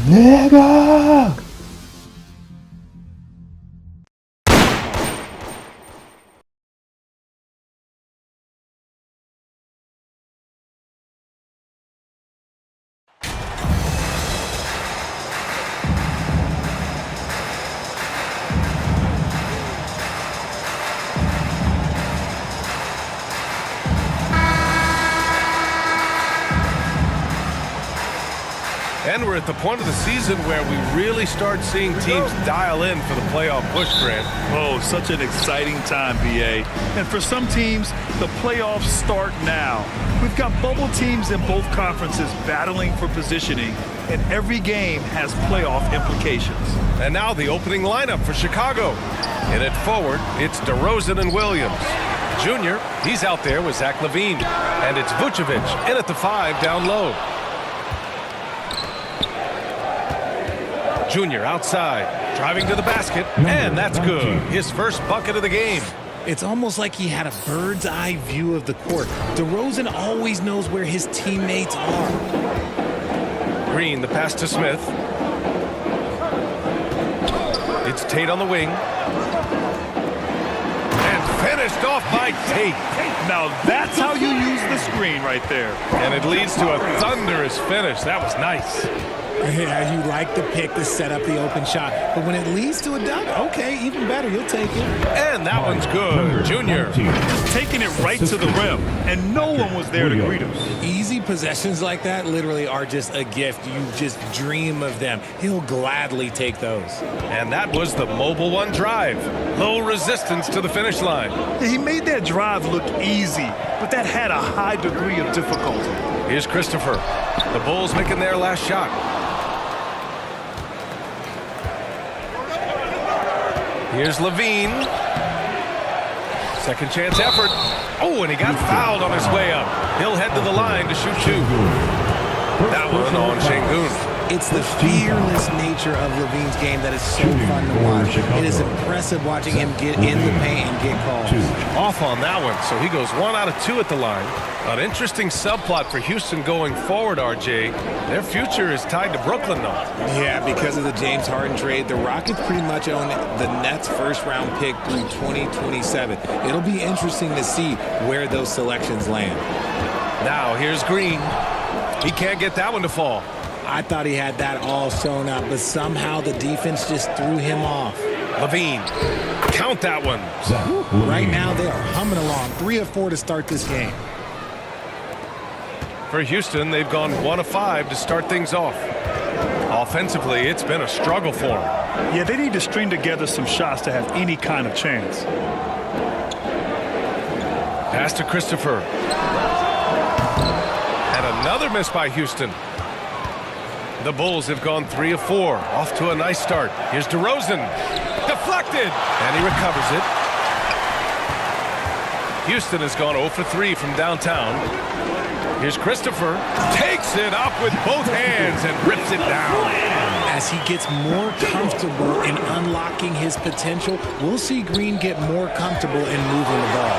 내가 And we're at the point of the season where we really start seeing teams dial in for the playoff push, Grant. Oh, such an exciting time, BA. And for some teams, the playoffs start now. We've got bubble teams in both conferences battling for positioning, and every game has playoff implications. And now the opening lineup for Chicago. In it forward, it's DeRozan and Williams. Junior, he's out there with Zach LaVine. And it's Vucevic in at the 5 down low. Junior outside, driving to the basket, and that's good. His first bucket of the game. It's almost like he had a bird's eye view of the court. DeRozan always knows where his teammates are. Green, the pass to Smith. It's Tate on the wing. And finished off by Tate. Now that's how you use the screen right there. And it leads to a thunderous finish. That was nice. Yeah, you like the pick to set up the open shot. But when it leads to a dunk, okay, even better, you'll take it. And that one's good. Junior. Taking it right to the rim, and no one was there to greet him. Easy possessions like that literally are just a gift. You just dream of them. He'll gladly take those. And that was the mobile one drive. Low resistance to the finish line. He made that drive look easy, but that had a high degree of difficulty. Here's Christopher. The Bulls making their last shot. Here's LaVine. Second chance effort. Oh, and he got fouled on his way up. He'll head to the line to shoot 2. That one on Şengün. It's the fearless nature of LaVine's game that is so fun to watch. It is impressive watching him get in the paint and get calls. Off on that one, so he goes 1 out of 2 at the line. An interesting subplot for Houston going forward, RJ. Their future is tied to Brooklyn, though. Yeah, because of the James Harden trade, the Rockets pretty much own the Nets' first-round pick through 2027. It'll be interesting to see where those selections land. Now, here's Green. He can't get that one to fall. I thought he had that all sewn up, but somehow the defense just threw him off. LaVine. Count that one. Right now, they are humming along. 3 of 4 to start this game. For Houston, they've gone 1 of 5 to start things off. Offensively, it's been a struggle for them. Yeah, they need to string together some shots to have any kind of chance. Pass to Christopher. And another miss by Houston. The Bulls have gone 3 of 4. Off to a nice start. Here's DeRozan. Deflected. And he recovers it. Houston has gone 0 for 3 from downtown. Here's Christopher. Takes it up with both hands and rips it down. As he gets more comfortable in unlocking his potential, we'll see Green get more comfortable in moving the ball.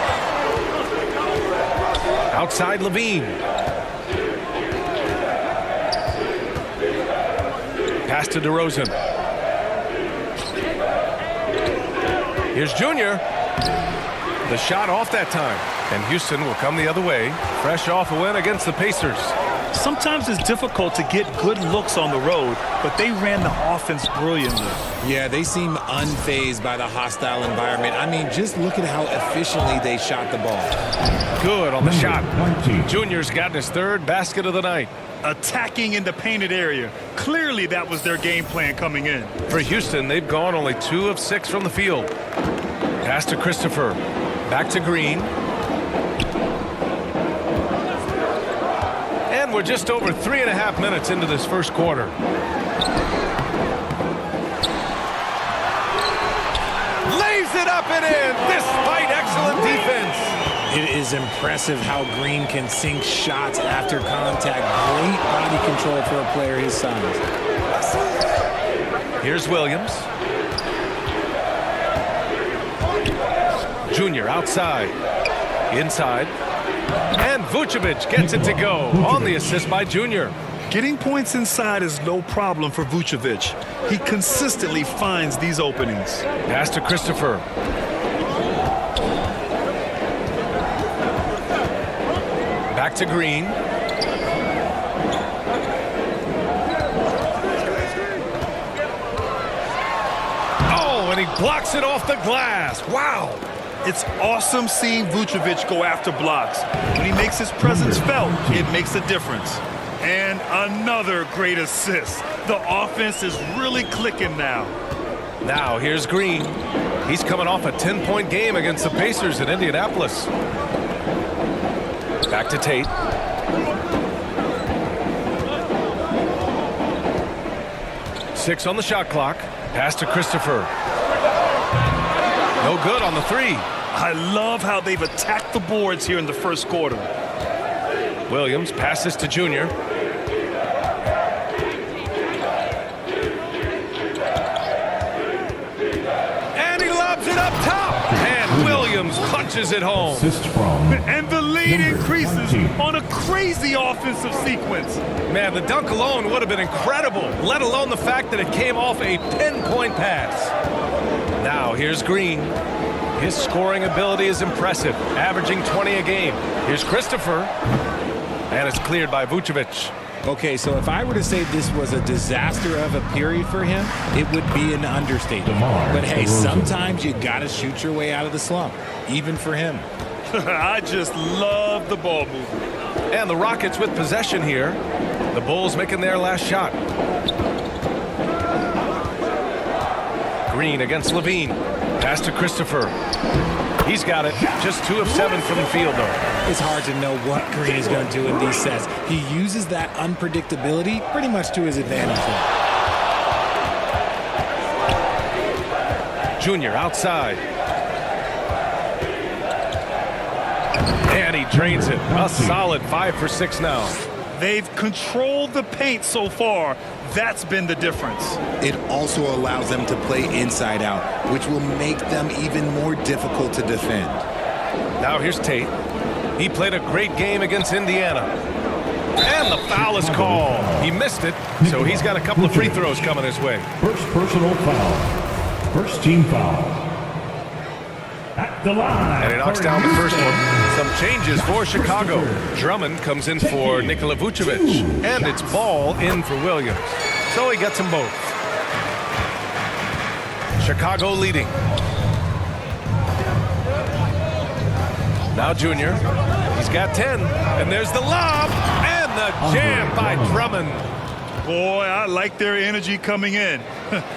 Outside LaVine. Pass to DeRozan. Here's Junior. The shot off that time. And Houston will come the other way, fresh off a win against the Pacers. Sometimes it's difficult to get good looks on the road, but they ran the offense brilliantly. Yeah, they seem unfazed by the hostile environment. I mean, just look at how efficiently they shot the ball. Good on the shot. Junior's gotten his 3rd basket of the night. Attacking in the painted area. Clearly that was their game plan coming in. For Houston, they've gone only 2 of 6 from the field. Pass to Christopher. Back to Green. And we're just over 3.5 minutes into this first quarter. Lays it up and in, despite excellent defense. It is impressive how Green can sink shots after contact. Great body control for a player his size. Here's Williams. Junior outside. Inside. And Vucevic gets it to go on the assist by Junior. Getting points inside is no problem for Vucevic. He consistently finds these openings. Pass to Christopher. Back to Green. Oh, and he blocks it off the glass. Wow. It's awesome seeing Vucevic go after blocks. When he makes his presence felt, it makes a difference. And another great assist. The offense is really clicking now. Now here's Green. He's coming off a 10-point game against the Pacers in Indianapolis. Back to Tate. Six on the shot clock. Pass to Christopher. No good on the three. I love how they've attacked the boards here in the first quarter. Williams passes to Junior. And he lobs it up top. And Williams clutches it home. And the lead increases on a crazy offensive sequence. Man, the dunk alone would have been incredible, let alone the fact that it came off a 10-point pass. Now here's Green. His scoring ability is impressive, averaging 20 a game. Here's Christopher. And it's cleared by Vucevic. Okay, so if I were to say this was a disaster of a period for him, it would be an understatement. But hey, sometimes you got to shoot your way out of the slump, even for him. I just love the ball movement. And the Rockets with possession here. The Bulls making their last shot. Green against Levine. Pass to Christopher. He's got it. Just 2 of 7 from the field, though. It's hard to know what Green is going to do in these sets. He uses that unpredictability pretty much to his advantage. Junior outside. And he drains it. A solid 5 for 6 now. They've controlled the paint so far. That's been the difference. It also allows them to play inside out, which will make them even more difficult to defend. Now here's Tate. He played a great game against Indiana. And the foul is called. He missed it, so he's got a couple of free throws coming his way. First personal foul. First team foul. At the line. And he knocks down the first one. Some changes for Chicago. Drummond comes in for Nikola Vucevic. And it's Ball in for Williams. So he gets them both. Chicago leading. Now Junior. He's got 10. And there's the lob. And the jam by Drummond. Boy, I like their energy coming in.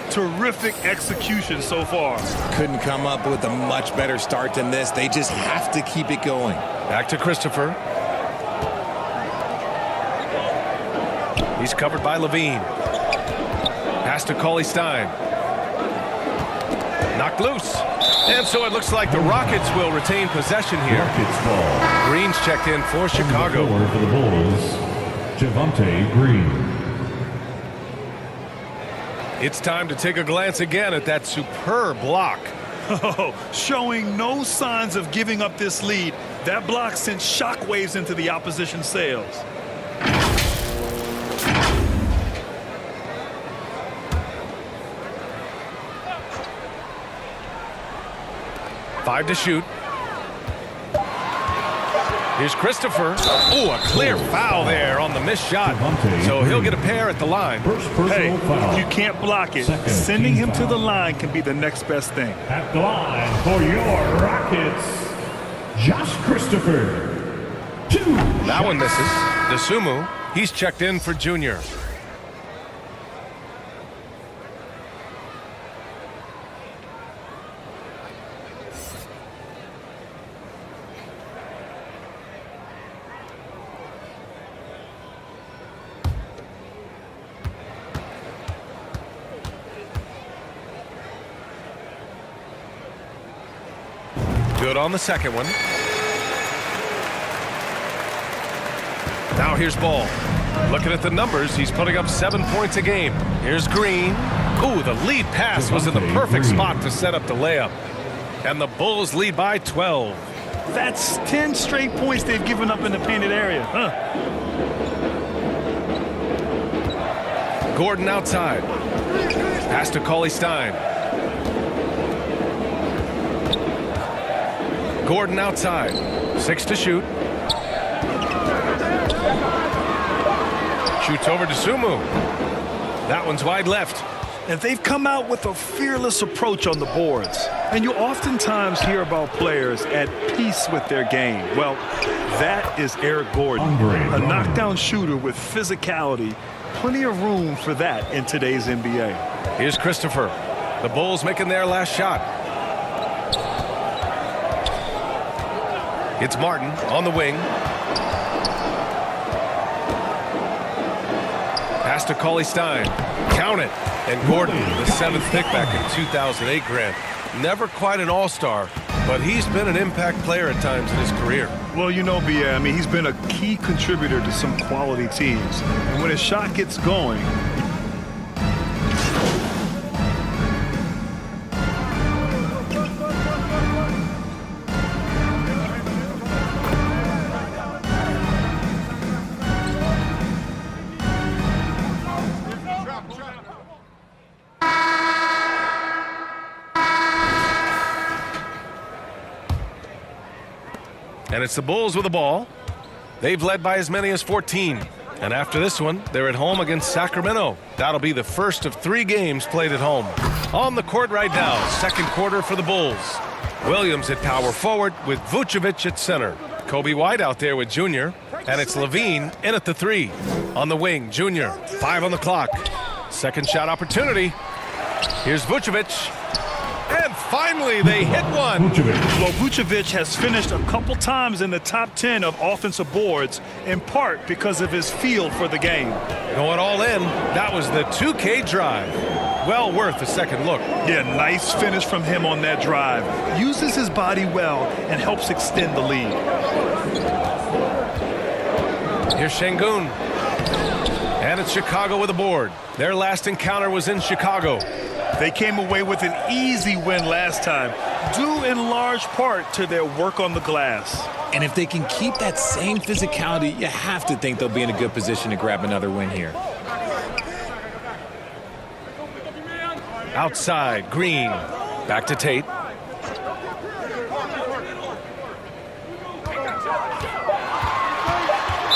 Terrific execution so far. Couldn't come up with a much better start than this. They just have to keep it going. Back to Christopher. He's covered by Levine. Pass to Cauley-Stein. Knocked loose. And so it looks like the Rockets will retain possession here. Rockets ball. Green's checked in for Chicago. For the Bulls, Javonte Green. It's time to take a glance again at that superb block. Oh, showing no signs of giving up this lead. That block sent shockwaves into the opposition sails. Five to shoot. Here's Christopher. Oh, a clear foul there on the missed shot. So he'll get a pair at the line. Hey, if you can't block it, sending him to the line can be the next best thing. At the line for your Rockets, Josh Christopher. 2. That one misses. Dosunmu, he's checked in for Junior. Good on the second one. Now here's Ball. Looking at the numbers, he's putting up 7 points a game. Here's Green. Ooh, the lead pass was in the perfect spot to set up the layup. And the Bulls lead by 12. That's 10 straight points they've given up in the painted area. Gordon outside. Pass to Cauley-Stein. Gordon outside. 6 to shoot. Shoots over to Sumu. That one's wide left. And they've come out with a fearless approach on the boards. And you oftentimes hear about players at peace with their game. Well, that is Eric Gordon, a knockdown shooter with physicality. Plenty of room for that in today's NBA. Here's Christopher. The Bulls making their last shot. It's Martin on the wing. Pass to Cauley-Stein. Count it. And Gordon, the 7th pick back in 2008, Grant. Never quite an all-star, but he's been an impact player at times in his career. Well, you know, B.A., I mean, he's been a key contributor to some quality teams. And when his shot gets going, And it's the Bulls with the ball. They've led by as many as 14. And after this one, they're at home against Sacramento. That'll be the first of 3 games played at home. On the court right now, second quarter for the Bulls. Williams at power forward with Vucevic at center. Kobe White out there with Junior. And it's Levine in at the 3. On the wing, Junior. 5 on the clock. Second shot opportunity. Here's Vucevic. And finally, they hit one. Well, Vucevic has finished a couple times in the top 10 of offensive boards, in part because of his feel for the game. Going all in. That was the 2K drive. Well worth a second look. Yeah, nice finish from him on that drive. Uses his body well and helps extend the lead. Here's Şengün. And it's Chicago with a board. Their last encounter was in Chicago. They came away with an easy win last time, due in large part to their work on the glass. And if they can keep that same physicality, you have to think they'll be in a good position to grab another win here. Outside, Green. Back to Tate.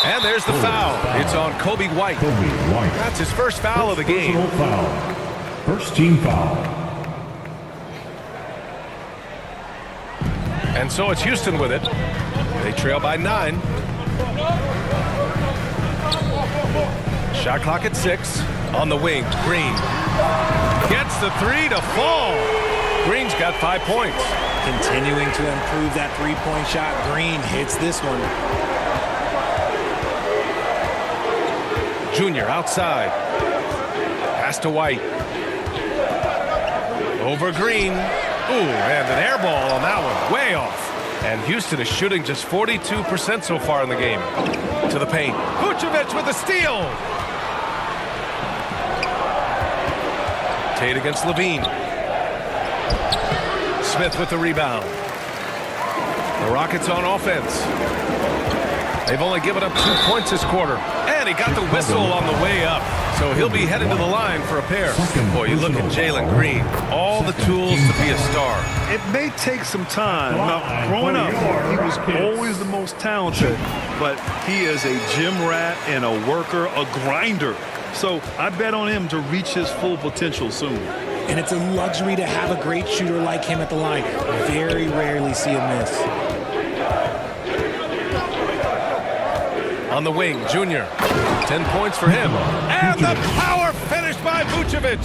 And there's the foul. It's on Kobe White. That's his first foul of the game. First team foul. And so it's Houston with it. They trail by 9. Shot clock at 6. On the wing, Green. Gets the 3 to fall. Green's got 5 points. Continuing to improve that three-point shot. Green hits this one. Junior outside. Pass to White. Over Green. Ooh, and an air ball on that one. Way off. And Houston is shooting just 42% so far in the game. To the paint. Vucevic with the steal. Tate against Levine. Smith with the rebound. The Rockets on offense. They've only given up 2 points this quarter. And he got the whistle on the way up. So he'll be headed to the line for a pair. Boy, you look at Jalen Green. All the tools to be a star. It may take some time. Now, growing up, he was always the most talented, but he is a gym rat and a worker, a grinder. So I bet on him to reach his full potential soon. And it's a luxury to have a great shooter like him at the line. Very rarely see him miss. On the wing, Junior. 10 points for him. And the power finish by Vucevic.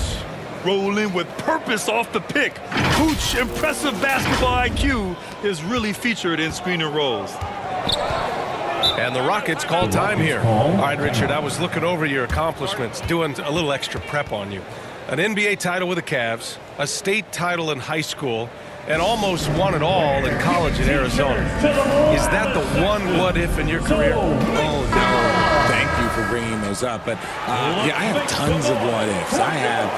Rolling with purpose off the pick. Vooch, impressive basketball IQ, is really featured in screen and rolls. And the Rockets call time here. All right, Richard, I was looking over your accomplishments, doing a little extra prep on you. An NBA title with the Cavs, a state title in high school, and almost won it all in college in Arizona. Is that the one what-if in your career? Oh, no. Thank you for bringing those up. But, yeah, I have tons of what-ifs. I have,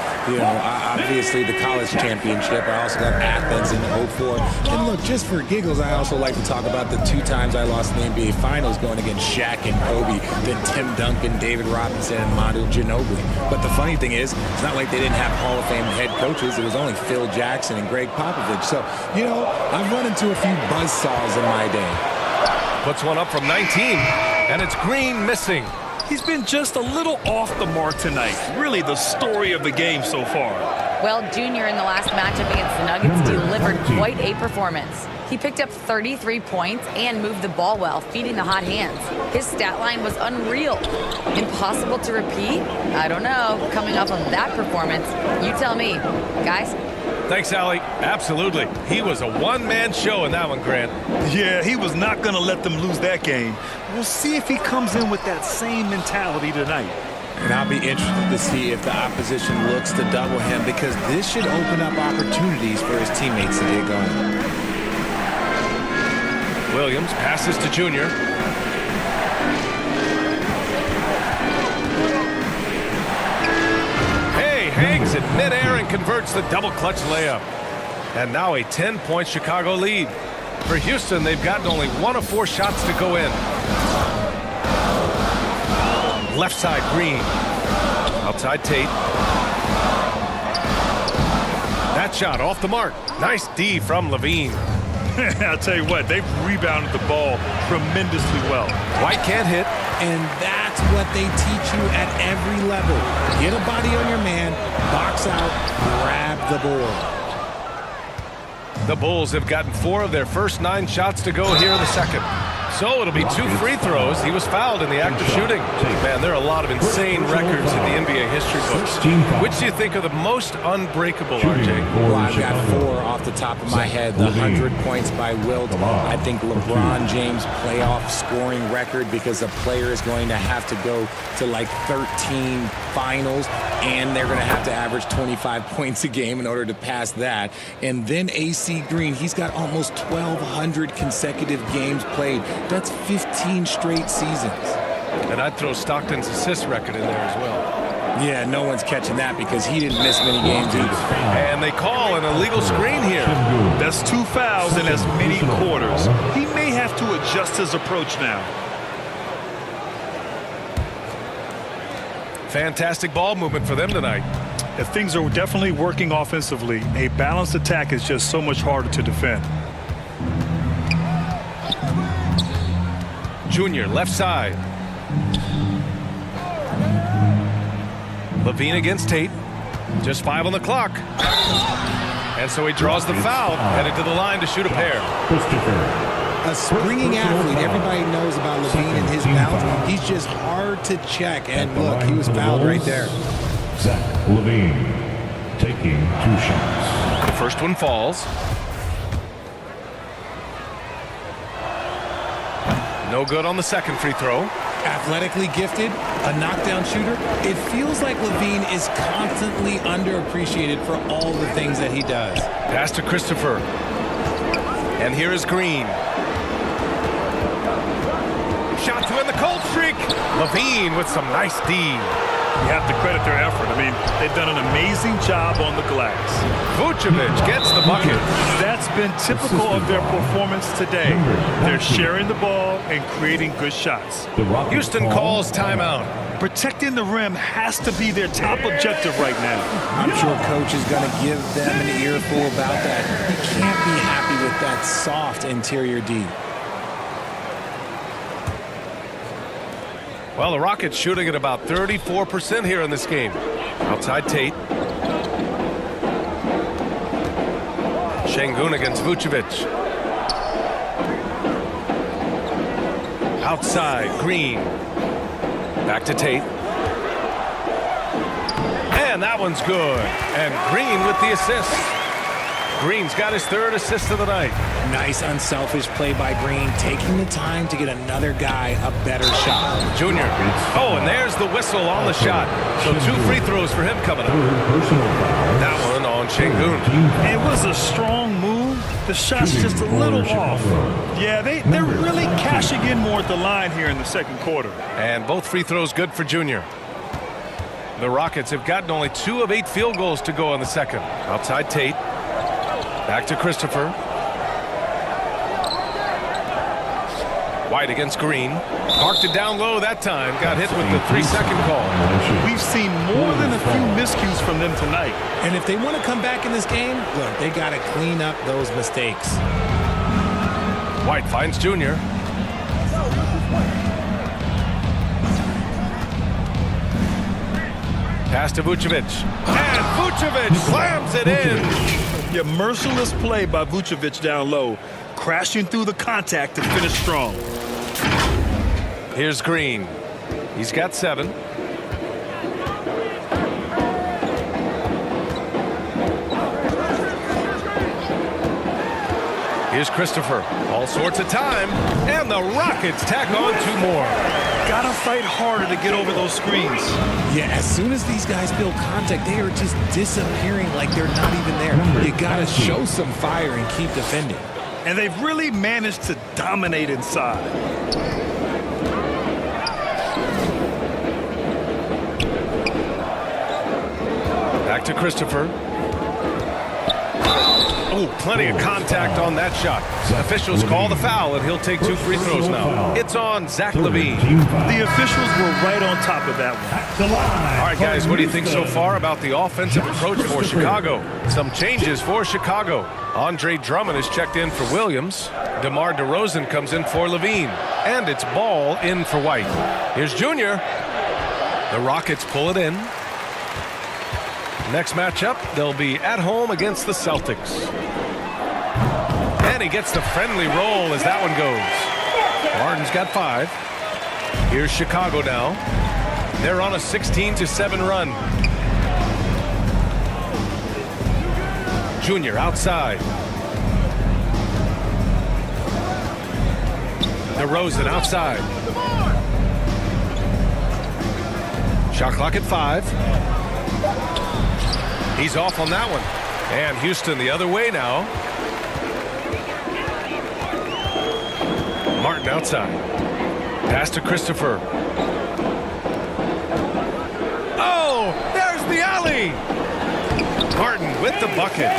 obviously the college championship. I also got Athens in '04. And look, just for giggles, I also like to talk about the 2 times I lost in the NBA Finals going against Shaq and Kobe, then Tim Duncan, David Robinson, and Manu Ginobili. But the funny thing is, it's not like they didn't have Hall of Fame head coaches. It was only Phil Jackson and Greg Popovich. So, I've run into a few buzzsaws in my day. Puts one up from 19, and it's Green missing. He's been just a little off the mark tonight. Really the story of the game so far. Well, Junior in the last matchup against the Nuggets delivered quite a performance. He picked up 33 points and moved the ball well, feeding the hot hands. His stat line was unreal. Impossible to repeat? I don't know. Coming off of that performance, you tell me. Guys? Thanks, Allie. Absolutely. He was a one-man show in that one, Grant. Yeah, he was not going to let them lose that game. We'll see if he comes in with that same mentality tonight. And I'll be interested to see if the opposition looks to double him, because this should open up opportunities for his teammates to get going. Williams passes to Junior. Hey, hangs in midair and converts the double clutch layup. And now a 10-point Chicago lead. For Houston, they've gotten only 1 of 4 shots to go in. Left side, Green. Outside, Tate. That shot off the mark. Nice D from Levine. I'll tell you what, they've rebounded the ball tremendously well. White can't hit. And that's what they teach you at every level. Get a body on your man, box out, grab the board. The Bulls have gotten 4 of their first 9 shots to go here in the second. So it'll be 2 free throws. He was fouled in the act of shooting. Man, there are a lot of insane records in the NBA history books. Which do you think are the most unbreakable, RJ? Well, I've got 4 off the top of my head. The 100 points by Wilt. I think LeBron James' playoff scoring record, because a player is going to have to go to like 13 finals, and they're going to have to average 25 points a game in order to pass that. And then AC Green, he's got almost 1,200 consecutive games played. That's 15 straight seasons. And I'd throw Stockton's assist record in there as well. Yeah, no one's catching that because he didn't miss many games either. And they call an illegal screen here. That's 2 fouls in as many quarters. He may have to adjust his approach now. Fantastic ball movement for them tonight. If things are definitely working offensively, a balanced attack is just so much harder to defend. Junior, left side. Levine against Tate. Just 5 on the clock. And so he draws the foul, headed to the line to shoot a pair. A springing athlete. Everybody knows about Levine and his bounce. He's just hard to check. And look, he was fouled right there. Zach Levine taking 2 shots. The first one falls. No good on the second free throw. Athletically gifted, a knockdown shooter. It feels like Levine is constantly underappreciated for all the things that he does. Pass to Christopher. And here is Green. Shot to end the cold streak. Levine with some nice D. You have to credit their effort. I mean, they've done an amazing job on the glass. Vucevic gets the bucket. That's been typical of their performance today. They're sharing the ball and creating good shots. Houston calls timeout. Protecting the rim has to be their top objective right now. I'm sure coach is going to give them an earful about that. He can't be happy with that soft interior D. Well, the Rockets shooting at about 34% here in this game. Outside Tate. Şengün against Vucevic. Outside, Green. Back to Tate. And that one's good. And Green with the assist. Green's got his 3rd assist of the night. Nice unselfish play by Green, taking the time to get another guy a better shot. Junior. Oh, and there's the whistle on the shot. So 2 free throws for him coming up. That one on Şengün. It was a strong move, The shot's just a little off. Yeah, they're really cashing in more at the line here in the second quarter. And both free throws good for Junior. The Rockets have gotten only 2 of 8 field goals to go in the second. Outside Tate. Back to Christopher. White against Green. Marked it down low that time. Got hit with the 3-second call. We've seen more than a few miscues from them tonight. And if they want to come back in this game, look, they got to clean up those mistakes. White finds Junior. Pass to Vucevic. And Vucevic slams it in. Yeah, merciless play by Vucevic down low. Crashing through the contact to finish strong. Here's Green. He's got 7. Here's Christopher. All sorts of time. And the Rockets tack on 2 more. Gotta fight harder to get over those screens. Yeah, as soon as these guys build contact, they are just disappearing like they're not even there. You gotta show some fire and keep defending. And they've really managed to dominate inside. Back to Christopher. Oh, plenty of contact on that shot. Officials call the foul, and he'll take 2 free throws now. It's on Zach LaVine. The officials were right on top of that one. All right, guys, what do you think so far about the offensive approach for Chicago? Some changes for Chicago. Andre Drummond is checked in for Williams. DeMar DeRozan comes in for LaVine. And it's Ball in for White. Here's Junior. The Rockets pull it in. Next matchup, they'll be at home against the Celtics. And he gets the friendly roll as that one goes. Martin's got 5. Here's Chicago now. They're on a 16-7 run. Junior outside. DeRozan outside. Shot clock at 5. He's off on that one. And Houston the other way now. Martin outside. Pass to Christopher. Oh, there's the alley. Martin with the bucket.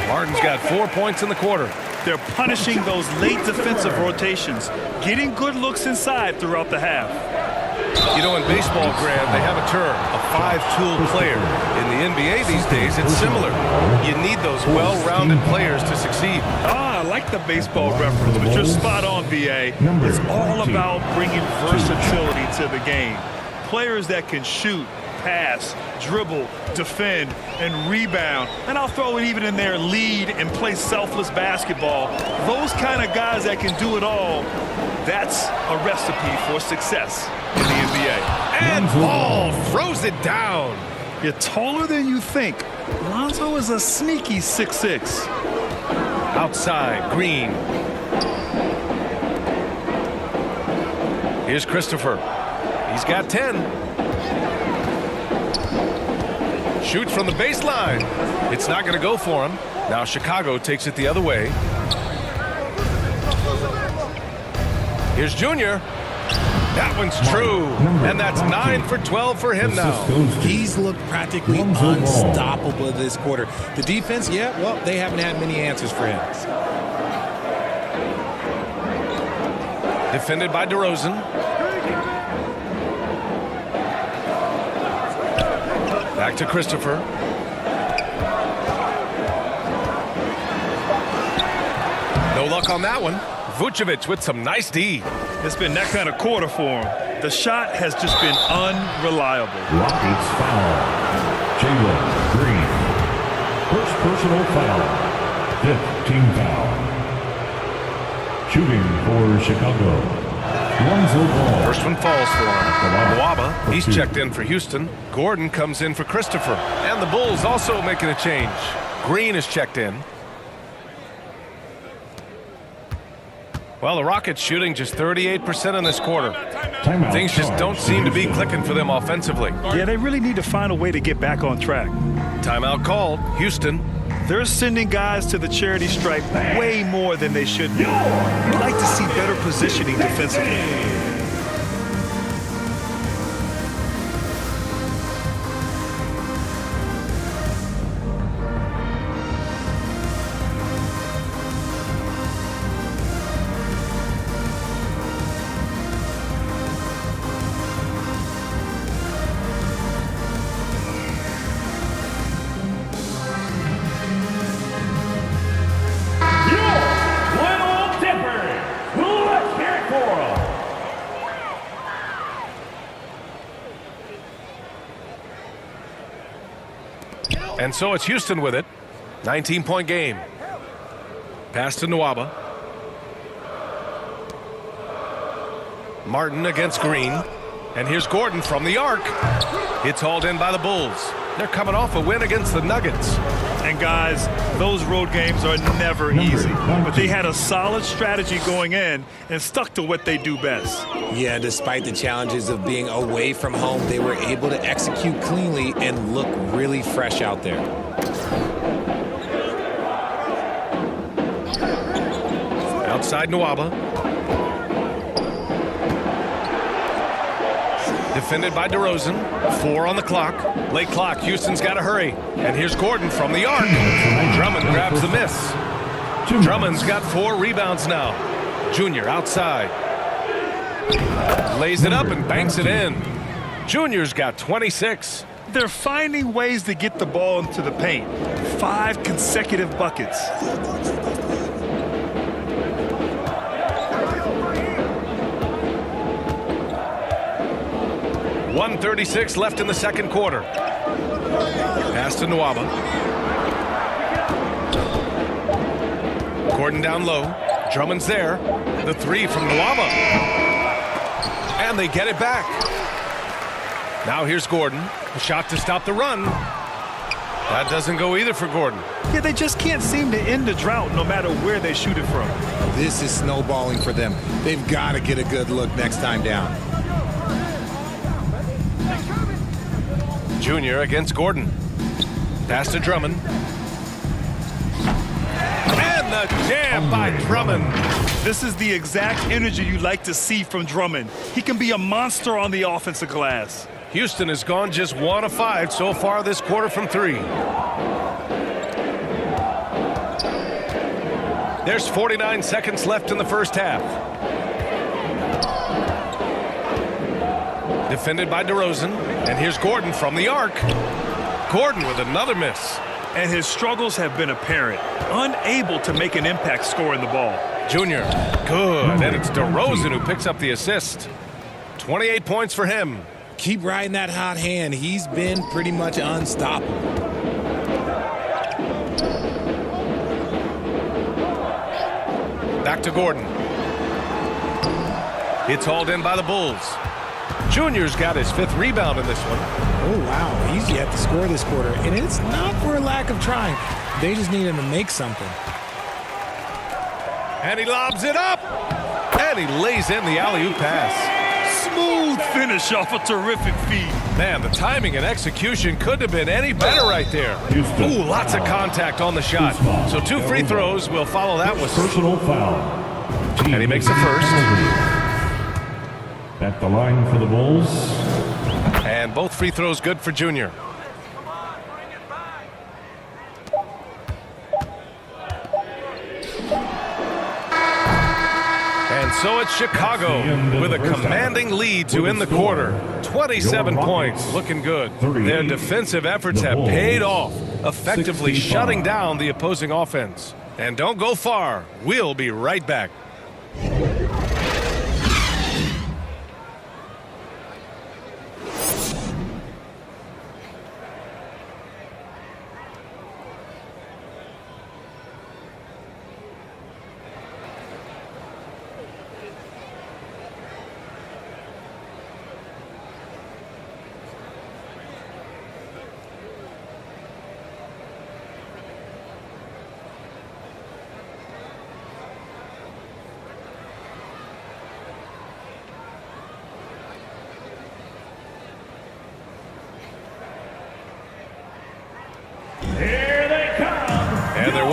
Martin's got 4 points in the quarter. They're punishing those late defensive rotations, getting good looks inside throughout the half. You know, in baseball, Graham, they have a term, a 5-tool player. In the NBA these days, it's similar. You need those well-rounded players to succeed. I like the baseball reference, but you're spot on, BA. It's all about bringing versatility to the game. Players that can shoot, pass, dribble, defend, and rebound. And I'll throw it even in there, lead and play selfless basketball. Those kind of guys that can do it all, that's a recipe for success in the NBA. And Ball throws it down. You're taller than you think. Lonzo is a sneaky 6'6". Outside, Green. Here's Christopher. He's got 10. Shoots from the baseline. It's not going to go for him. Now Chicago takes it the other way. Here's Junior. That one's true. And that's 9 for 12 for him now. He's looked practically unstoppable this quarter. The defense, yeah, well, they haven't had many answers for him. Defended by DeRozan. Back to Christopher. No luck on that one. Vucevic with some nice D. It's been that kind of quarter for him. The shot has just been unreliable. Rockets foul. Jalen Green. First personal foul. 5th team foul. Shooting for Chicago. Lonzo Ball. First one falls for him. Mwaba, he's checked in for Houston. Gordon comes in for Christopher. And the Bulls also making a change. Green is checked in. Well, the Rockets shooting just 38% in this quarter. Things just don't seem to be clicking for them offensively. Yeah, they really need to find a way to get back on track. Timeout called. Houston. They're sending guys to the charity stripe way more than they should be. You'd like to see better positioning defensively. And so it's Houston with it. 19-point game. Pass to Nwaba. Martin against Green. And here's Gordon from the arc. It's hauled in by the Bulls. They're coming off a win against the Nuggets. And guys, those road games are never easy. But they had a solid strategy going in and stuck to what they do best. Yeah, despite the challenges of being away from home, they were able to execute cleanly and look really fresh out there. Outside Nwaba. Defended by DeRozan. 4 on the clock. Late clock. Houston's got to hurry. And here's Gordon from the arc. Drummond grabs the miss. Drummond's got 4 rebounds now. Junior outside. Lays it up and banks it in. Junior's got 26. They're finding ways to get the ball into the paint. 5 consecutive buckets. 1:36 left in the second quarter. Pass to Nwaba. Gordon down low. Drummond's there. The 3 from Nwaba. And they get it back. Now here's Gordon. A shot to stop the run. That doesn't go either for Gordon. Yeah, they just can't seem to end the drought no matter where they shoot it from. This is snowballing for them. They've got to get a good look next time down. Junior against Gordon. Pass to Drummond. And the jam by Drummond. This is the exact energy you like to see from Drummond. He can be a monster on the offensive glass. Houston has gone just 1 of 5 so far this quarter from 3. There's 49 seconds left in the first half. Defended by DeRozan. And here's Gordon from the arc. Gordon with another miss. And his struggles have been apparent. Unable to make an impact scoring the ball. Junior, good. And it's DeRozan who picks up the assist. 28 points for him. Keep riding that hot hand. He's been pretty much unstoppable. Back to Gordon. It's hauled in by the Bulls. Junior's got his 5th rebound in this one. Oh, wow. He's yet to score this quarter. And it's not for a lack of trying. They just need him to make something. And he lobs it up. And he lays in the alley-oop pass. Smooth finish off a terrific feed. Man, the timing and execution couldn't have been any better right there. Ooh, lots of contact on the shot. So 2 free throws will follow that with Personal foul. And he makes the first. At the line for the Bulls. And both free throws good for Junior. And so it's Chicago with a commanding lead to end the quarter. 27 points, looking good. Their defensive efforts have paid off, effectively shutting down the opposing offense. And don't go far. We'll be right back.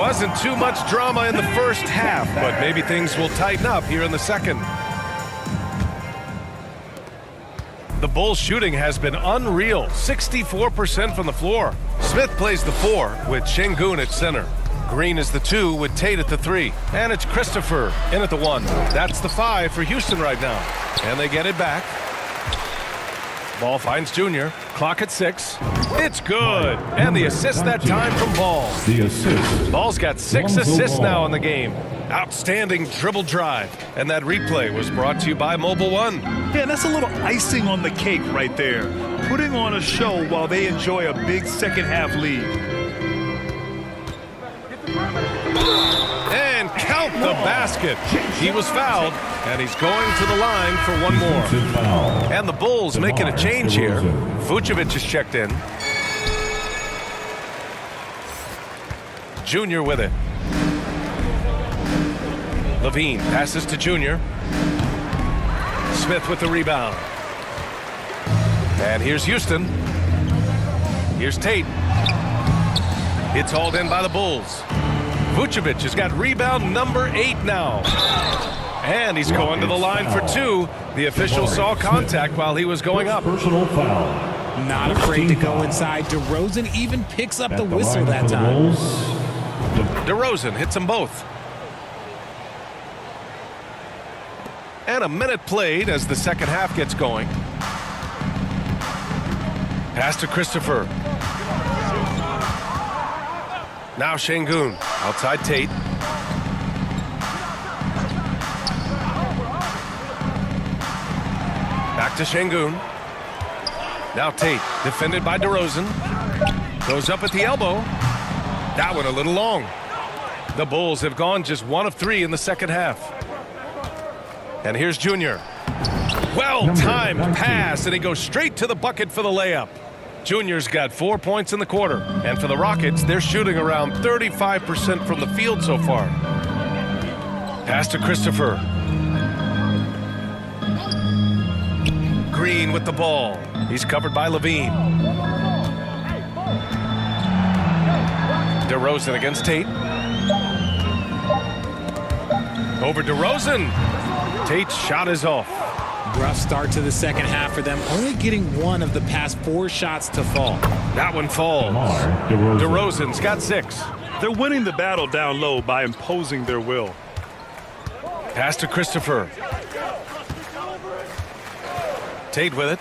Wasn't too much drama in the first half, but maybe things will tighten up here in the second. The Bulls' shooting has been unreal, 64% from the floor. Smith plays the 4 with Şengün at center. Green is the 2 with Tate at the 3. And it's Christopher in at the 1. That's the 5 for Houston right now. And they get it back. Ball finds Junior. Clock at 6. It's good. And the assist that time from Ball. The assist. Ball's got 6 assists now in the game. Outstanding dribble drive. And that replay was brought to you by Mobile One. Yeah, and that's a little icing on the cake right there. Putting on a show while they enjoy a big second half lead. And count the basket. He was fouled, and he's going to the line for one more. And the Bulls making a change here. Vucevic is checked in. Junior with it. Levine passes to Junior. Smith with the rebound. And here's Houston. Here's Tate. It's hauled in by the Bulls. Vucevic has got rebound number 8 now. And he's going to the line for 2. The official saw contact while he was going up. Personal foul. Not afraid to go inside. DeRozan even picks up the whistle that time. DeRozan hits them both. And a minute played as the second half gets going. Pass to Christopher. Now Şengün outside Tate. Back to Şengün. Now Tate, defended by DeRozan. Goes up at the elbow. That one a little long. The Bulls have gone just 1 of 3 in the second half. And here's Junior. Well-timed pass, and he goes straight to the bucket for the layup. Junior's got 4 points in the quarter. And for the Rockets, they're shooting around 35% from the field so far. Pass to Christopher. Green with the ball. He's covered by Levine. DeRozan against Tate. Over DeRozan. Tate's shot is off. Rough start to the second half for them, only getting 1 of the past 4 shots to fall. That one falls. DeRozan's got 6. They're winning the battle down low by imposing their will. Pass to Christopher. Tate with it.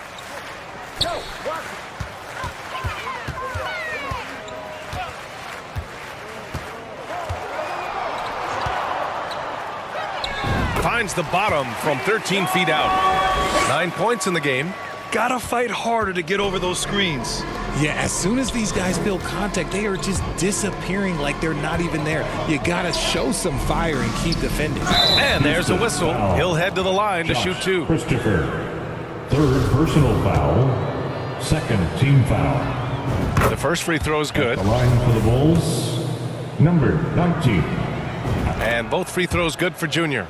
Finds the bottom from 13 feet out. 9 points in the game. Gotta fight harder to get over those screens. Yeah, as soon as these guys feel contact, they are just disappearing like they're not even there. You gotta show some fire and keep defending. And there's a whistle. He'll head to the line to shoot 2. Christopher. 3rd personal foul. 2nd team foul. The first free throw is good. The line for the Bulls. Number 19. And both free throws good for Junior.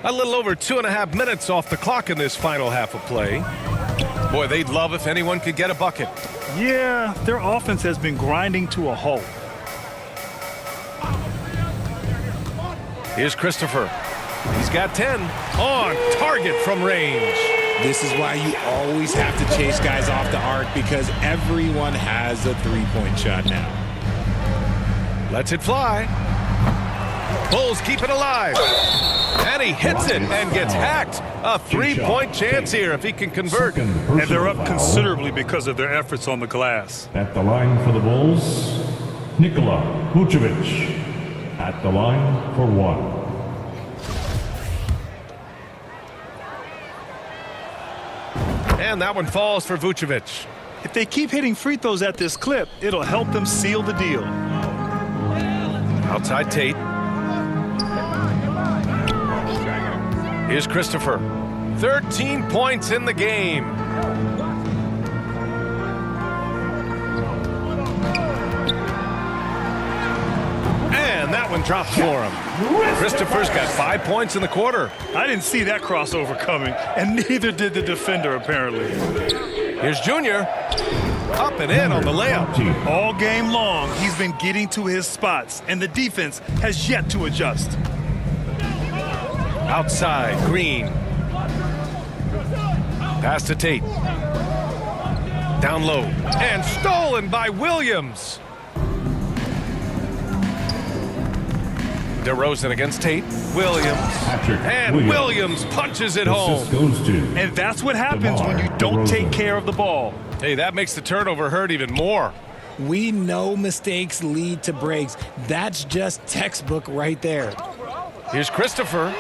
A little over 2.5 minutes off the clock in this final half of play. Boy, they'd love if anyone could get a bucket. Yeah, their offense has been grinding to a halt. Here's Christopher. He's got 10 on target from range. This is why you always have to chase guys off the arc, because everyone has a three-point shot now. Lets it fly. Bulls keep it alive. And he hits it and gets hacked. A three-point chance here if he can convert. And they're up considerably because of their efforts on the glass. At the line for the Bulls, Nikola Vucevic. At the line for 1. And that one falls for Vucevic. If they keep hitting free throws at this clip, it'll help them seal the deal. Outside Tate. Here's Christopher. 13 points in the game. And that one dropped for him. Christopher's got 5 points in the quarter. I didn't see that crossover coming, and neither did the defender, apparently. Here's Junior. Up and in on the layup. All game long, he's been getting to his spots, and the defense has yet to adjust. Outside, Green. Pass to Tate. Down low. And stolen by Williams. DeRozan against Tate. Williams. And Williams punches it home. And that's what happens when you don't take care of the ball. Hey, that makes the turnover hurt even more. We know mistakes lead to breaks. That's just textbook right there. Here's Christopher.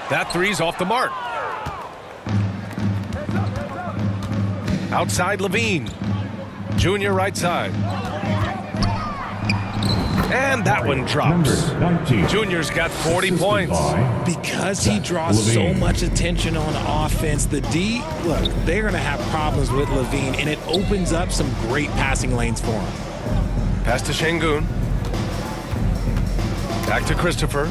That three's off the mark. Outside Levine. Junior right side. And that one drops. Junior's got 40 points. Because he draws so much attention on offense, the D, look, they're going to have problems with Levine, and it opens up some great passing lanes for him. Pass to Şengün. Back to Christopher.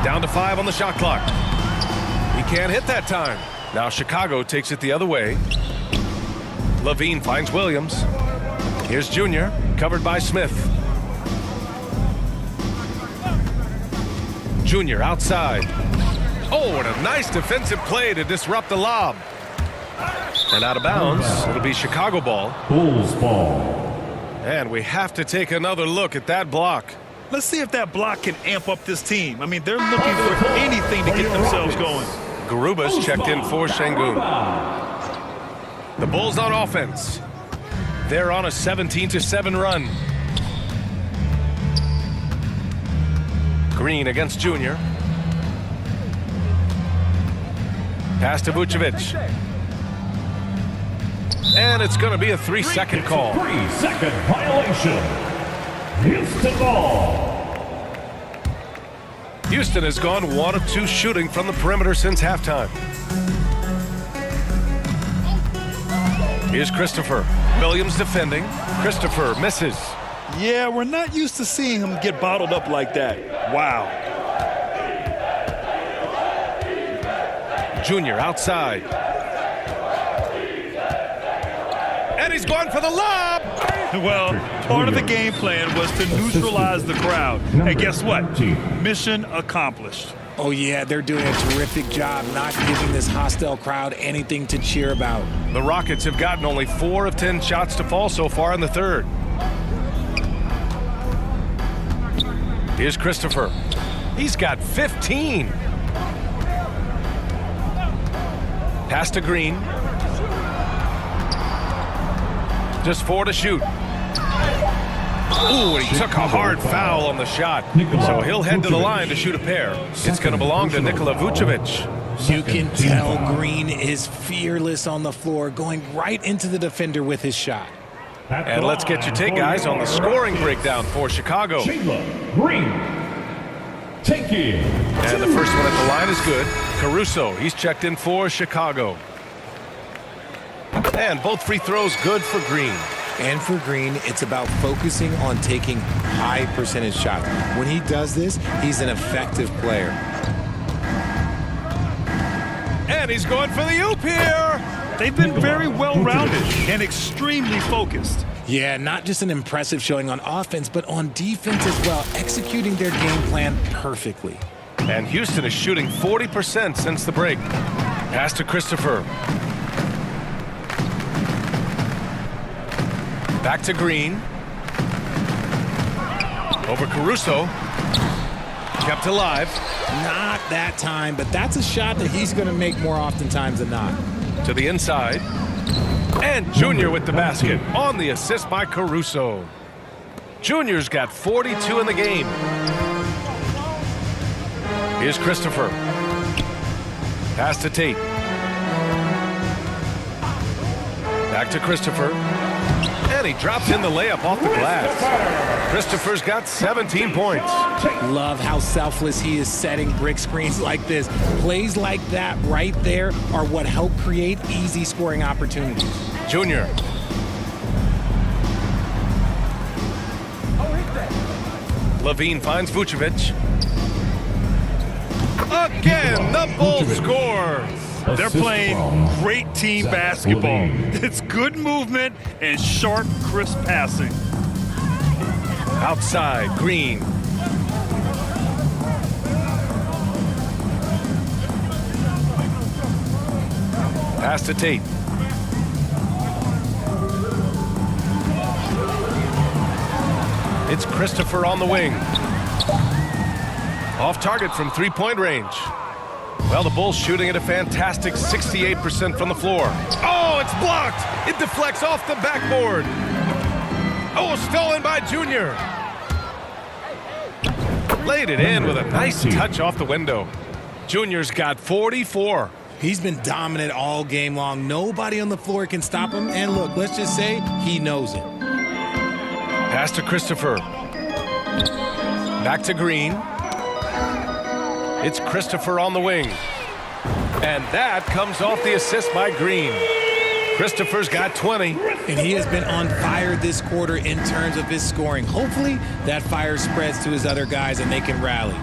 Down to 5 on the shot clock. He can't hit that time. Now Chicago takes it the other way. Levine finds Williams. Here's Junior, covered by Smith. Junior outside. Oh, and a nice defensive play to disrupt the lob. And out of bounds, it'll be Chicago ball. Bulls ball. And we have to take another look at that block. Let's see if that block can amp up this team. I mean, they're looking for anything to get themselves going. Garuba's checked in for Şengün. The Bulls on offense. They're on a 17-7 run. Green against Junior. Pass to Vucevic. And it's going to be a 3-second call. 3-second violation. Houston ball. Houston has gone 1 of 2 shooting from the perimeter since halftime. Here's Christopher. Williams defending. Christopher misses. Yeah, we're not used to seeing him get bottled up like that. Wow. Junior outside. And he's going for the lob. Well, part of the game plan was to neutralize the crowd. And guess what? Mission accomplished. Oh, yeah, they're doing a terrific job not giving this hostile crowd anything to cheer about. The Rockets have gotten only 4 of 10 shots to fall so far in the third. Here's Christopher. He's got 15. Pass to Green. Just 4 to shoot. Ooh, he took a hard foul on the shot. So he'll head to the line to shoot a pair. It's going to belong to Nikola Vucevic. You can tell Green is fearless on the floor, going right into the defender with his shot. And let's get your take, guys, on the scoring breakdown for Chicago. Green. Take it. And the first one at the line is good. Caruso, he's checked in for Chicago. And both free throws good for Green. And for Green, it's about focusing on taking high percentage shots. When he does this, he's an effective player. And he's going for the oop here. They've been very well-rounded and extremely focused. Yeah, not just an impressive showing on offense, but on defense as well, executing their game plan perfectly. And Houston is shooting 40% since the break. Pass to Christopher. Back to Green. Over Caruso. Kept alive. Not that time, but that's a shot that he's going to make more oftentimes than not. To the inside. And Junior with the basket on the assist by Caruso. Junior's got 42 in the game. Here's Christopher. Pass to Tate. Back to Christopher. And he drops in the layup off the glass. Christopher's got 17 points. Love how selfless he is setting brick screens like this. Plays like that right there are what help create easy scoring opportunities. Junior. Levine finds Vucevic. Again, the Bulls score. They're Assist playing from great team Zach basketball. Levine. It's good movement and sharp, crisp passing. Outside, Green. Pass to Tate. It's Christopher on the wing. Off target from three-point range. Well, the Bulls shooting at a fantastic 68% from the floor. Oh, it's blocked. It deflects off the backboard. Oh, stolen by Junior. Laid it in with a nice touch off the window. Junior's got 44. He's been dominant all game long. Nobody on the floor can stop him. And look, let's just say he knows it. Pass to Christopher. Back to Green. It's Christopher on the wing. And that comes off the assist by Green. Christopher's got 20. And he has been on fire this quarter in terms of his scoring. Hopefully that fire spreads to his other guys and they can rally.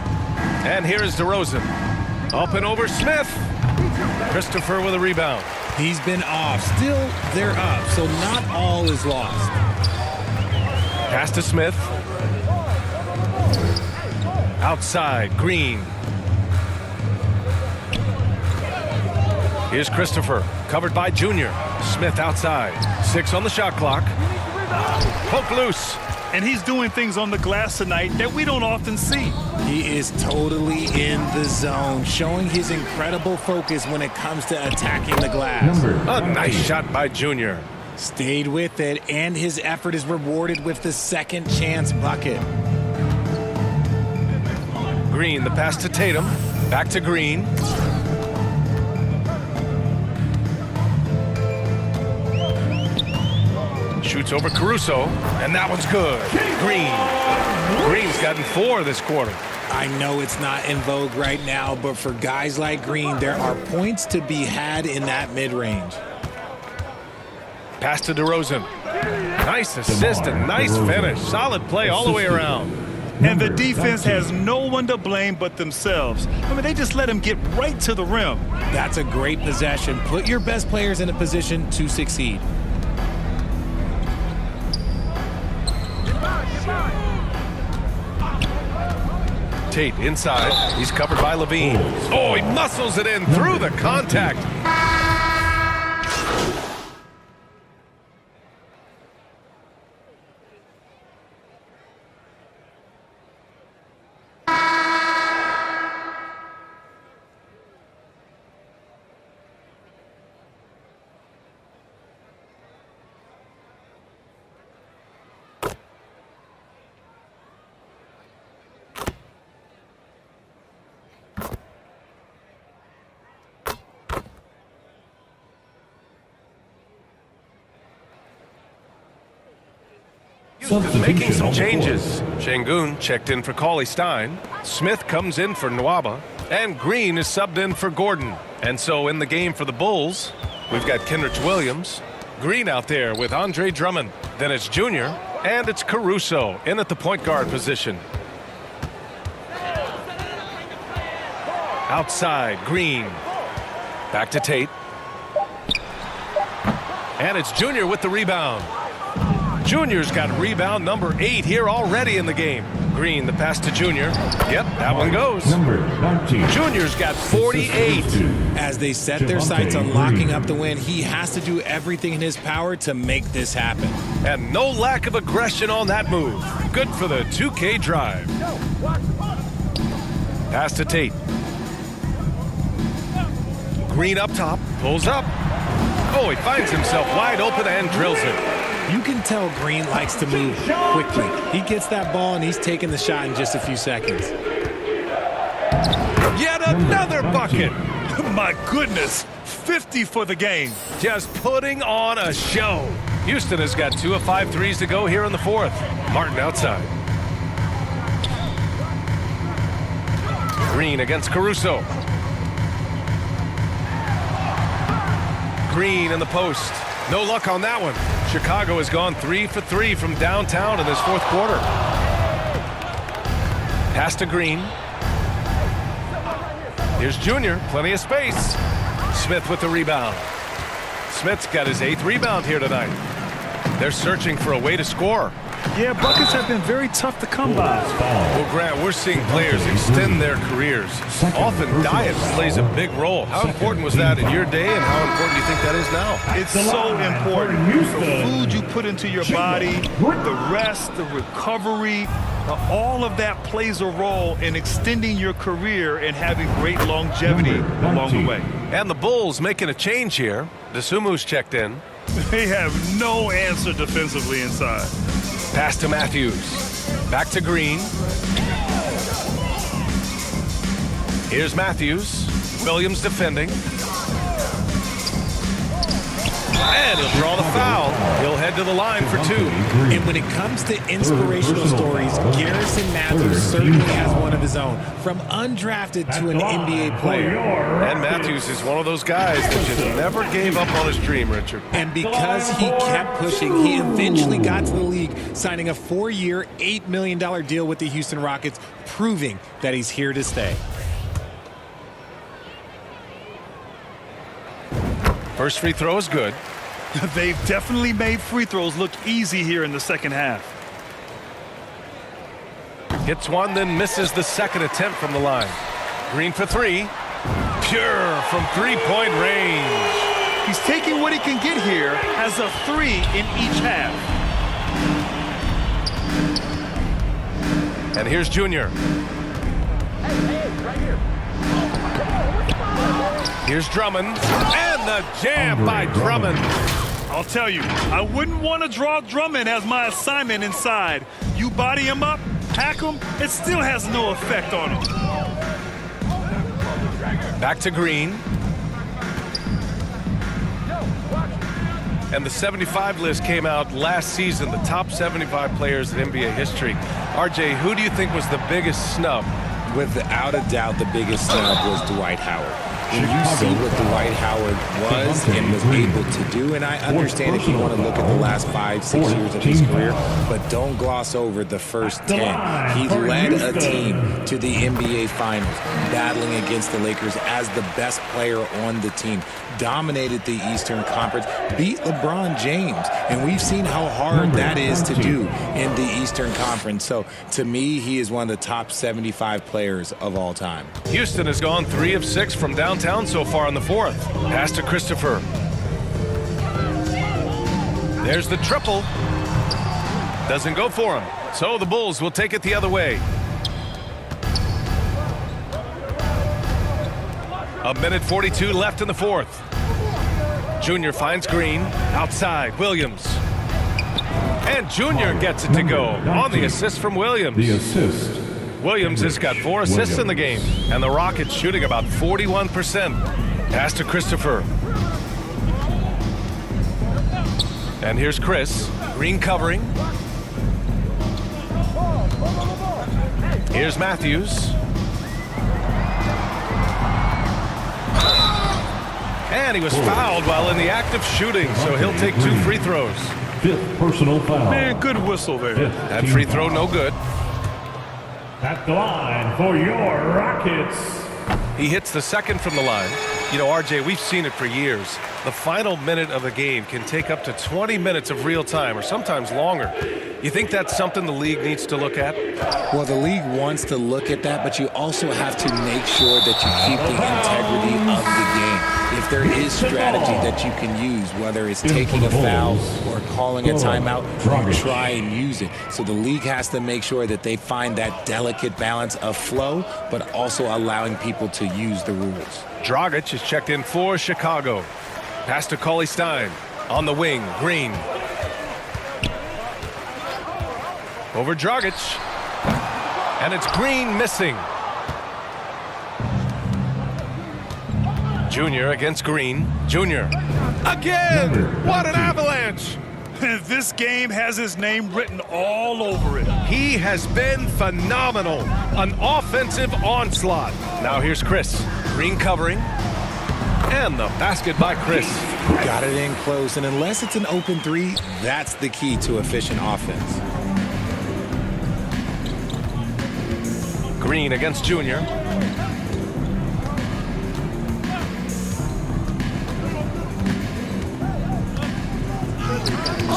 And here's DeRozan. Up and over Smith. Christopher with a rebound. He's been off. Still, they're up, so not all is lost. Pass to Smith. Outside, Green. Here's Christopher, covered by Junior. Smith outside. 6 on the shot clock. Poke loose. And he's doing things on the glass tonight that we don't often see. He is totally in the zone, showing his incredible focus when it comes to attacking the glass. A nice shot by Junior. Stayed with it, and his effort is rewarded with the second chance bucket. Green, the pass to Tatum. Back to Green. Shoots over Caruso, and that one's good. Green's gotten 4 this quarter. I know it's not in vogue right now, but for guys like Green, there are points to be had in that mid-range. Pass to DeRozan. Nice assist and nice finish. Solid play all the way around. And the defense has no one to blame but themselves. I mean, they just let him get right to the rim. That's a great possession. Put your best players in a position to succeed. Tate inside. He's covered by Levine. Oh, he muscles it in through the contact. Making some changes. Şengün checked in for Cauley Stein. Smith comes in for Nwaba. And Green is subbed in for Gordon. And so in the game for the Bulls, we've got Kenrich Williams. Green out there with Andre Drummond. Then it's Junior. And it's Caruso in at the point guard position. Outside, Green. Back to Tate. And it's Junior with the rebound. Junior's got rebound number 8 here already in the game. Green, the pass to Junior. Yep, that one goes. Number 19. Junior's got 48. As they set their sights on locking up the win, he has to do everything in his power to make this happen. And no lack of aggression on that move. Good for the 2K drive. Pass to Tate. Green up top, pulls up. Oh, he finds himself wide open and drills it. You can tell Green likes to move quickly. He gets that ball and he's taking the shot in just a few seconds. Yet another bucket. My goodness, 50 for the game. Just putting on a show. Houston has got 2 of 5 threes to go here in the 4th. Martin outside. Green against Caruso. Green in the post. No luck on that one. Chicago has gone 3 for 3 from downtown in this 4th quarter. Pass to Green. Here's Junior. Plenty of space. Smith with the rebound. Smith's got his 8th rebound here tonight. They're searching for a way to score. Yeah, buckets have been very tough to come by. Well, Grant, we're seeing players extend their careers. Often diet plays a big role. How important was that in your day, and how important do you think that is now? It's so important. The food you put into your body, the rest, the recovery, all of that plays a role in extending your career and having great longevity along the way. And the Bulls making a change here. Desumu's checked in. They have no answer defensively inside. Pass to Matthews. Back to Green. Here's Matthews. Williams defending. And he'll draw the foul. He'll head to the line for 2. And when it comes to inspirational stories, Garrison Matthews certainly has one of his own. From undrafted to an NBA player. And Matthews is one of those guys that just never gave up on his dream, Richard. And because he kept pushing, he eventually got to the league, signing a 4-year, $8 million deal with the Houston Rockets, proving that he's here to stay. First free throw is good. They've definitely made free throws look easy here in the second half. Hits one, then misses the second attempt from the line. Green for 3. Pure from 3-point range. He's taking what he can get here as a 3 in each half. And here's Junior. Right here. Here's Drummond. And the jam by Drummond. I'll tell you, I wouldn't want to draw Drummond as my assignment inside. You body him up, hack him, it still has no effect on him. Back to Green. And the 75 list came out last season, the top 75 players in NBA history. RJ, who do you think was the biggest snub? Without a doubt, the biggest snub was Dwight Howard. When you see what Dwight Howard was and was able to do, and I understand if you want to look at the last 5-6 years of his career, but don't gloss over the first 10. He led a team to the NBA Finals, battling against the Lakers as the best player on the team, dominated the Eastern Conference, beat LeBron James, and we've seen how hard that is to do in the Eastern Conference. So, to me, he is one of the top 75 players of all time. Houston has gone 3 of 6 from downtown so far in the 4th. Pass to Christopher. There's the triple. Doesn't go for him. So the Bulls will take it the other way. A minute 42 left in the 4th. Junior finds Green. Outside, Williams. And Junior gets it to go on the assist from Williams. The assist. Williams has got 4 assists in the game, and the Rockets shooting about 41%. Pass to Christopher. And here's Chris. Green covering. Here's Matthews. And he was fouled while in the act of shooting, so he'll take 2 free throws. 5th personal foul. Man, good whistle there. That free throw no good. At the line for your Rockets. He hits the second from the line. You know, RJ, we've seen it for years. The final minute of the game can take up to 20 minutes of real time, or sometimes longer. You think that's something the league needs to look at? Well, the league wants to look at that, but you also have to make sure that you keep the integrity of the game. If there is strategy that you can use, whether it's taking a foul or calling a timeout, you try and use it. So the league has to make sure that they find that delicate balance of flow, but also allowing people to use the rules. Dragic is checked in for Chicago. Pass to Cauley Stein. On the wing, Green. Over Dragic. And it's Green missing. Junior against Green. Junior. Again! What an avalanche! This game has his name written all over it. He has been phenomenal. An offensive onslaught. Now here's Chris. Green covering. And the basket by Chris. Got it in close, and unless it's an open 3, that's the key to efficient offense. Green against Junior.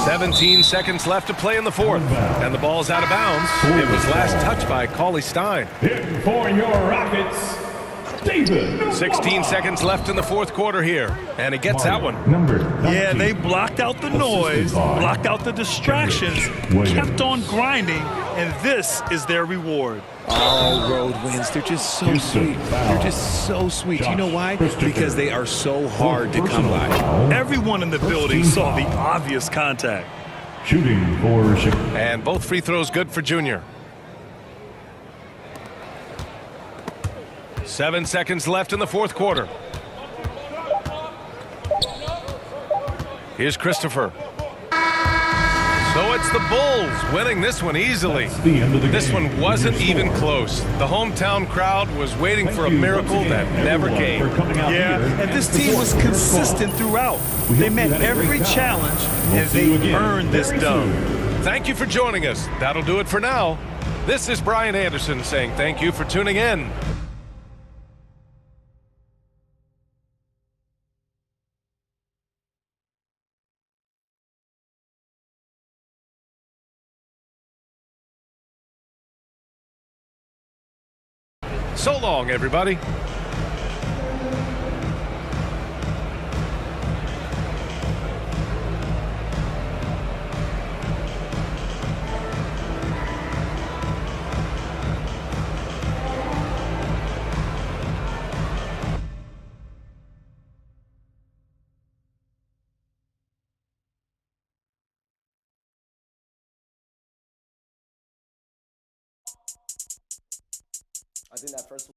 17 seconds left to play in the fourth, and the ball's out of bounds. It was last touched by Cauley Stein. Hitting for your Rockets, David. 16 seconds left in the fourth quarter here, and he gets that one. Number 19. Yeah, they blocked out the noise, blocked out the distractions, kept on grinding, and this is their reward. All road wins. They're just so sweet. They're just so sweet. You know why? Because they are so hard to come by. Everyone in the building saw the obvious contact. Shooting for Chicago. And both free throws good for Junior. 7 seconds left in the fourth quarter. Here's Christopher. So it's the Bulls winning this one easily. The end of the This game. one wasn't Your even score. close. The hometown crowd was waiting Thank for a you miracle once again, that never everyone, came. for coming out Yeah, here and this team was support your consistent cause. throughout. We They hope met you had a every great time. challenge, We'll and see you they again earned this very dub. soon. Thank you for joining us. That'll do it for now. This is Brian Anderson saying thank you for tuning in. So long, everybody. I think that first